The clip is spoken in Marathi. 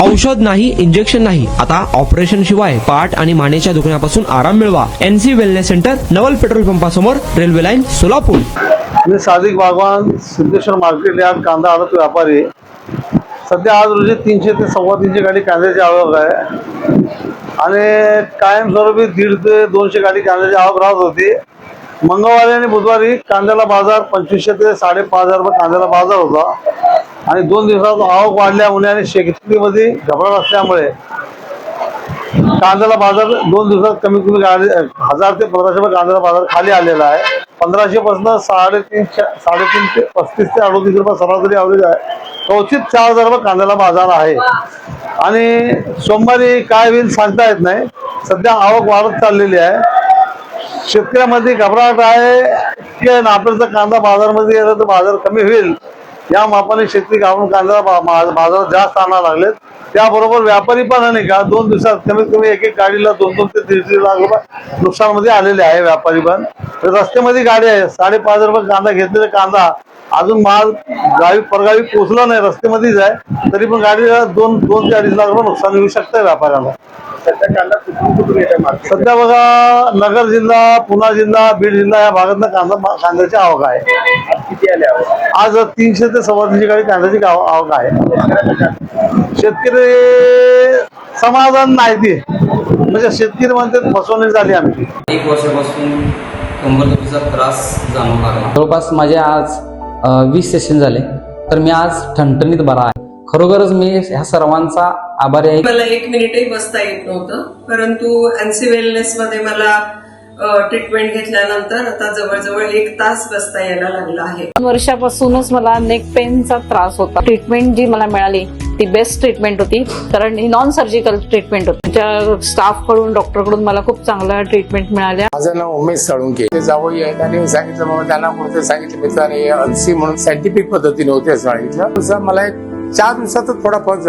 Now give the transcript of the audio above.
औषध नाही, इंजेक्शन नाही, आता ऑपरेशन शिवाय पाठ आणि मानेच्या दुखण्यापासून आराम मिळवा. NC वेलनेस सेंटर, नवल पेट्रोल पंपासमोर, रेल्वे लाईन, सोलापूर. मी सादिक बागवान, सिद्धेश्वर मार्केट यार्ड कांदा आडत व्यापारी. सध्या आज रोजी 300 ते 350 गाडी कांद्याची आवक आहे आणि कायमस्वरूपी 150 ते 200 गाडी कांद्याची आवक राहत होती. मंगळवारी आणि बुधवारी कांद्याला बाजार 2500 ते 5,500 रुपये कांद्याला बाजार होता आणि 2 दिवसात आवक वाढल्यामुळे आणि शेतीमध्ये घबराट असल्यामुळे कांद्याला बाजार 2 दिवसात कमी 1000 ते 1500 रुपये कांद्याला बाजार खाली आलेला आहे. 1500 पासून 3.5 ते 35 ते 38 रुपये सरासरी ॲव्हरेज आहे. क्वचित 4000 रुपये कांद्याला बाजार आहे आणि सोमवारी काय होईल सांगता येत नाही. सध्या आवक वाढत चाललेली आहे. शेतकऱ्यामध्ये घबराट आहे की आपल्याचा कांदा बाजारमध्ये गेला तर बाजार कमी होईल या मापाने शेतकरी घाबरून कांद्याला बाजारात जास्त आणायला लागलेत. त्याबरोबर व्यापारी पण नाही का 2 दिवसात कमीत कमी एक गाडीला 2 ते 3 लाख रुपये नुकसानमध्ये आलेले आहे. व्यापारी पण रस्त्यामध्ये गाडी आहे 5,500 रुपये कांदा घेतलेला कांदा अजून माल गावी परगावी पोहोचला नाही, रस्त्यामध्येच आहे, तरी पण गाडीला 2 ते 2.5 लाख रुपये नुकसान होऊ शकतं व्यापाऱ्याला. सध्या कांदा कुठून येत आहे? सध्या बघा नगर जिल्हा, पुणे जिल्हा, बीड जिल्हा या भागातनं कांद्याची आवक आहे. आज किती आले आहोत? आज 300 ते 350 गाडी कांद्याची आवक आहे. शेतकरी समाधान नाही ते म्हणजे शेतकरी म्हणते फसवणूक झाली आमची. 1 वर्षापासून कंबरदुखीचा त्रास जाणवू लागला. जवळपास माझे आज 20 सेशन झाले, तर मी आज ठणठणीत बरा आहे. खरोखरच मी ह्या सर्वांचा आभारी आहे. मला 1 मिनिटही बसता येत नव्हतं, परंतु NC वेलनेस मध्ये मला ट्रीटमेंट घेतल्यानंतर आता जवळजवळ 1 तास बसता यायला लागला आहे. 2 वर्षापासूनच मला नेक पेनचा त्रास होता. ट्रीटमेंट जी मला मिळाली ती बेस्ट ट्रीटमेंट होती, कारण ही नॉन सर्जिकल ट्रीटमेंट होती. त्या स्टाफ कडून, डॉक्टर कडून मला खूप चांगला ट्रीटमेंट मिळाल्या. माझं नाव उमेश साळुंके. ते जावई आहेत आणि सांगितलं बाबा त्यांना कुठे सांगितलं मित्राने NC म्हणून सायंटिफिक पद्धतीने होते असं सांगितलं. मला 4 दिवसातच थोडा फरक